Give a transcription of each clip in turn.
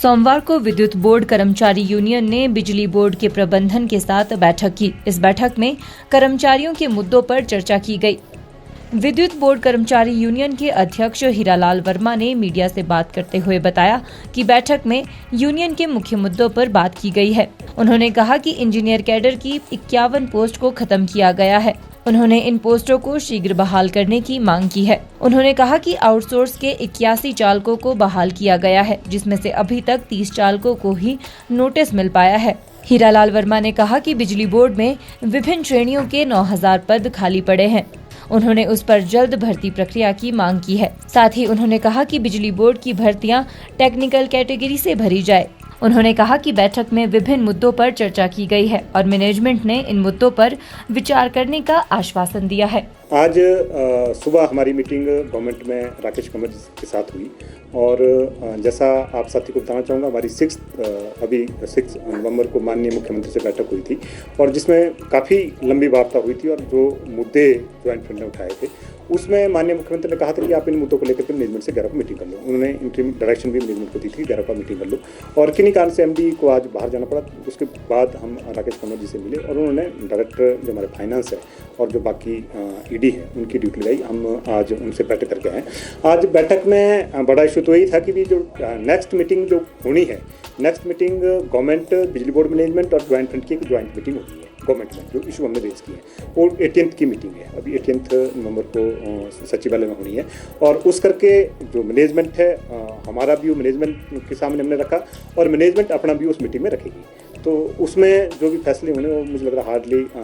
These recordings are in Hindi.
सोमवार को विद्युत बोर्ड कर्मचारी यूनियन ने बिजली बोर्ड के प्रबंधन के साथ बैठक की। इस बैठक में कर्मचारियों के मुद्दों पर चर्चा की गई। विद्युत बोर्ड कर्मचारी यूनियन के अध्यक्ष हीरालाल वर्मा ने मीडिया से बात करते हुए बताया कि बैठक में यूनियन के मुख्य मुद्दों पर बात की गई है। उन्होंने कहा कि इंजीनियर कैडर की 51 पोस्ट को खत्म किया गया है। उन्होंने इन पोस्टों को शीघ्र बहाल करने की मांग की है। उन्होंने कहा कि आउटसोर्स के 81 चालकों को बहाल किया गया है, जिसमें से अभी तक 30 चालकों को ही नोटिस मिल पाया है। हीरालाल वर्मा ने कहा कि बिजली बोर्ड में विभिन्न श्रेणियों के 9000 पद खाली पड़े हैं। उन्होंने उस पर जल्द भर्ती प्रक्रिया की मांग की है। साथ ही उन्होंने कहा कि बिजली बोर्ड की भर्तियां टेक्निकल कैटेगरी से भरी जाए। उन्होंने कहा कि बैठक में विभिन्न मुद्दों पर चर्चा की गई है और मैनेजमेंट ने इन मुद्दों पर विचार करने का आश्वासन दिया है। आज सुबह हमारी मीटिंग गवर्नमेंट में राकेश कंवर जी के साथ हुई और जैसा आप साथी को बताना चाहूँगा, हमारी 6 नवंबर को माननीय मुख्यमंत्री से बैठक हुई थी और जिसमें काफ़ी लंबी वार्ता हुई थी और जो मुद्दे ज्वाइंट फ्रंट ने उठाए थे उसमें माननीय मुख्यमंत्री ने कहा था कि आप इन मुद्दों को लेकर के मैनेजमेंट से 11 को मीटिंग कर लो। उन्होंने इंटरिम डायरेक्शन भी मैनेजमेंट को दी थी 11 को मीटिंग कर लो और किन्हीं कारण से एमडी को आज बाहर जाना पड़ा। उसके बाद हम राकेश कंवर जी से मिले और उन्होंने डायरेक्टर जो हमारे फाइनेंस है और जो बाकी ईडी है उनकी ड्यूटी लगाई। हम आज उनसे बैठक करके आए। आज बैठक में बड़ा इशू तो यही था कि भी जो नेक्स्ट मीटिंग जो होनी है, नेक्स्ट मीटिंग गवर्नमेंट बिजली बोर्ड मैनेजमेंट और ज्वाइंट फ्रंट की एक ज्वाइंट मीटिंग होनी है गवर्नमेंट में। जो इशू हमने रेज किए हैं वो 18th की मीटिंग है, अभी 18th नवंबर को सचिवालय में होनी है और उस करके जो मैनेजमेंट है हमारा व्यू मैनेजमेंट के सामने हमने रखा और मैनेजमेंट अपना व्यू उस मीटिंग में रखेगी। तो उसमें जो भी फैसले होने वो मुझे लग रहा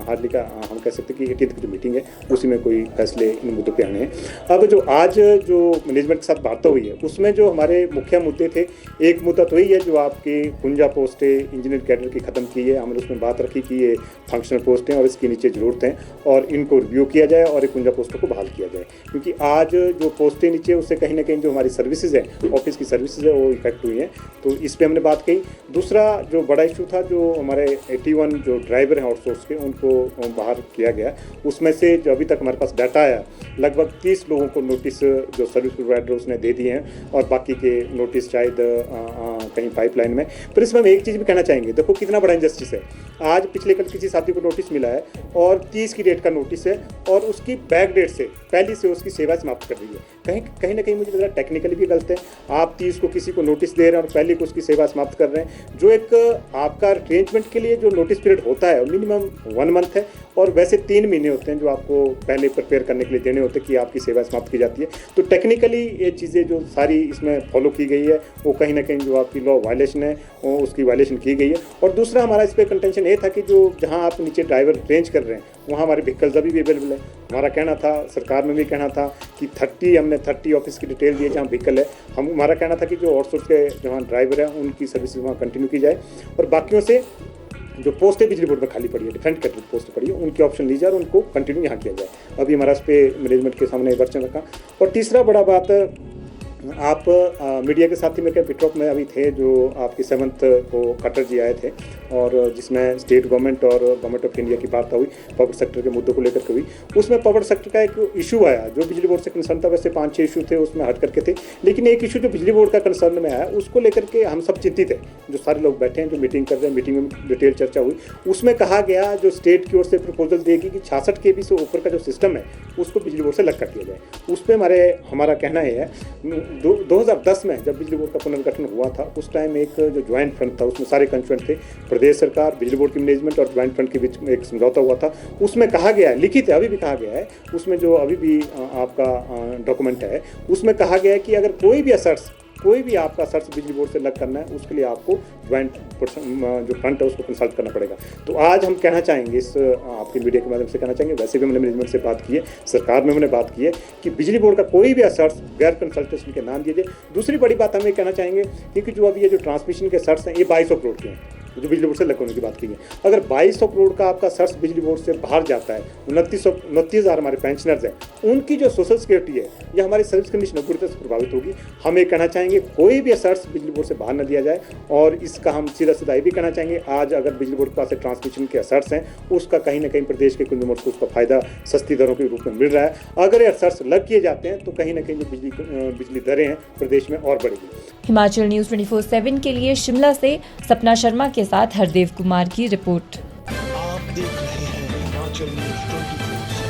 हार्डली का हम कह सकते हैं कि 18th की जो मीटिंग है उसी में कोई फैसले इन मुद्दों पे आने हैं। अब जो आज जो मैनेजमेंट के साथ वार्ता हुई है उसमें जो हमारे मुख्य मुद्दे थे, एक मुद्दा तो यही है जो आपकी 51 पोस्टें इंजीनियर कैडर की ख़त्म की है। हमने उसमें बात रखी कि ये फंक्शनल पोस्ट हैं और इसके नीचे ज़रूरत हैं और इनको रिव्यू किया जाए और 51 पोस्टों को बहाल किया जाए, क्योंकि आज जो पोस्टें नीचे उससे कहीं ना कहीं जो हमारी सर्विसेज है, ऑफिस की सर्विसेज है, वो इफेक्ट हुई हैं। तो इस पर हमने बात कही। दूसरा जो बड़ा इशू था, जो हमारे 81 जो ड्राइवर हैं आउटसोर्स के उनको बाहर किया गया, उसमें से जो अभी तक हमारे पास डाटा आया लगभग 30 लोगों को नोटिस जो सर्विस प्रोवाइडर उसने दे दिए हैं और बाकी के नोटिस शायद कहीं पाइपलाइन में। पर इसमें हम एक चीज़ भी कहना चाहेंगे, देखो कितना बड़ा इंजस्टिस है। आज पिछले कल किसी साथी को नोटिस मिला है और 30 की डेट का नोटिस है और उसकी बैक डेट से पहली से उसकी सेवा समाप्त कर रही है। कहीं ना कहीं मुझे लग रहा है टेक्निकली भी गलत है। आप 30 को किसी को नोटिस दे रहे हैं और पहले को उसकी सेवा समाप्त कर रहे हैं। जो एक आपका अरेंजमेंट के लिए जो नोटिस पीरियड होता है मिनिमम 1 मंथ है और वैसे 3 महीने होते हैं जो आपको पहले प्रिपेयर करने के लिए देने होते हैं कि आपकी सेवा समाप्त की जाती है। तो टेक्निकली ये चीज़ें जो सारी इसमें फॉलो की गई है वो कहीं ना कहीं जो आपकी लॉ वायलेशन है वो उसकी वायलेशन की गई है। और दूसरा हमारा इस पर कंटेंशन ये था कि जो जहाँ आप नीचे ड्राइवर अरेंज कर रहे हैं वहाँ हमारे व्हीकल्स अभी भी अवेलेबल है। हमारा कहना था, सरकार में भी कहना था कि 30 ऑफिस की डिटेल दी है जहाँ व्हीकल है। हमारा कहना था कि जो आउटसोर्स के जहाँ ड्राइवर हैं उनकी सर्विस वहाँ कंटिन्यू की जाए और बाकियों से जो पोस्टें बिजली बोर्ड में खाली पड़ी है, डिफरेंट कैटेगरी पोस्ट पड़ी है, उनके ऑप्शन ली जाए और उनको कंटिन्यू यहाँ किया जाए। अभी हमारा इस पर मैनेजमेंट के सामने वर्चन रखा। और तीसरा बड़ा बात, आप मीडिया के साथ ही मेरे पिटरॉप में अभी थे जो आपकी 7th को खट्टर जी आए थे और जिसमें स्टेट गवर्नमेंट और गवर्नमेंट ऑफ इंडिया की बात हुई पावर सेक्टर के मुद्दों को लेकर के हुई। उसमें पावर सेक्टर का एक इशू आया जो बिजली बोर्ड से कंसर्न था। वैसे 5-6 इशू थे उसमें हट करके थे, लेकिन एक इशू जो बिजली बोर्ड का कंसर्न में आया उसको लेकर के हम सब चिंतित है। जो सारे लोग बैठे हैं, जो मीटिंग कर रहे हैं, मीटिंग में डिटेल चर्चा हुई। उसमें कहा गया जो स्टेट की ओर से प्रपोजल देगी कि 66 kV से ऊपर का जो सिस्टम है उसको बिजली बोर्ड से अलग कर दिया जाए। उस पर हमारा कहना यह है, 2010 में जब बिजली बोर्ड का पुनर्गठन हुआ था उस टाइम एक जो ज्वाइंट फ्रंट था उसमें सारे कंस्टिट्यूएंट थे, प्रदेश सरकार, बिजली बोर्ड की मैनेजमेंट और ज्वाइंट फ्रंट के बीच में एक समझौता हुआ था। उसमें कहा गया है, लिखित है, अभी भी कहा गया है, उसमें जो अभी भी आपका डॉक्यूमेंट है उसमें कहा गया है कि अगर कोई भी आपका सर्च बिजली बोर्ड से अलग करना है उसके लिए आपको ज्वाइंट जो फ्रंट है उसको कंसल्ट करना पड़ेगा। तो आज हम कहना चाहेंगे, इस आपके मीडिया के माध्यम से कहना चाहेंगे, वैसे भी हमने मैनेजमेंट से बात की है, सरकार में हमने बात की है कि बिजली बोर्ड का कोई भी सर्च गैर कंसल्टेशन के नाम दीजिए। दूसरी बड़ी बात हम ये कहना चाहेंगे क्योंकि जो अभी ये जो ट्रांसमिशन के सर्च हैं ये 2200 करोड़ के हैं, जो बिजली बोर्ड से अलग होने की बात की है। अगर 2200 करोड़ का आपका सर्स बिजली बोर्ड से बाहर जाता है, 29,000 हमारे पेंशनर्स हैं, उनकी जो सोशल सिक्योरिटी है या हमारी सर्विस कंडीशन पूरी तरह से प्रभावित होगी। हम ये कहना चाहेंगे कोई भी सर्स बिजली बोर्ड से बाहर न दिया जाए, और इसका हम सीधा ये भी कहना चाहेंगे, आज अगर बिजली बोर्ड के पास ट्रांसमिशन के असर्ट्स हैं, उसका कहीं ना कहीं प्रदेश के कंज्यूमर्स को उसका फायदा सस्ती दरों के रूप में मिल रहा है। अगर ये असर्ट्स लग किए जाते हैं तो कहीं ना कहीं जो बिजली दरें हैं प्रदेश में और बढ़ेगी। हिमाचल न्यूज़ 24/7 के लिए शिमला से सपना शर्मा के साथ हरदेव कुमार की रिपोर्ट। आप देख रहे हैं हिमाचल न्यूज़ 24/7।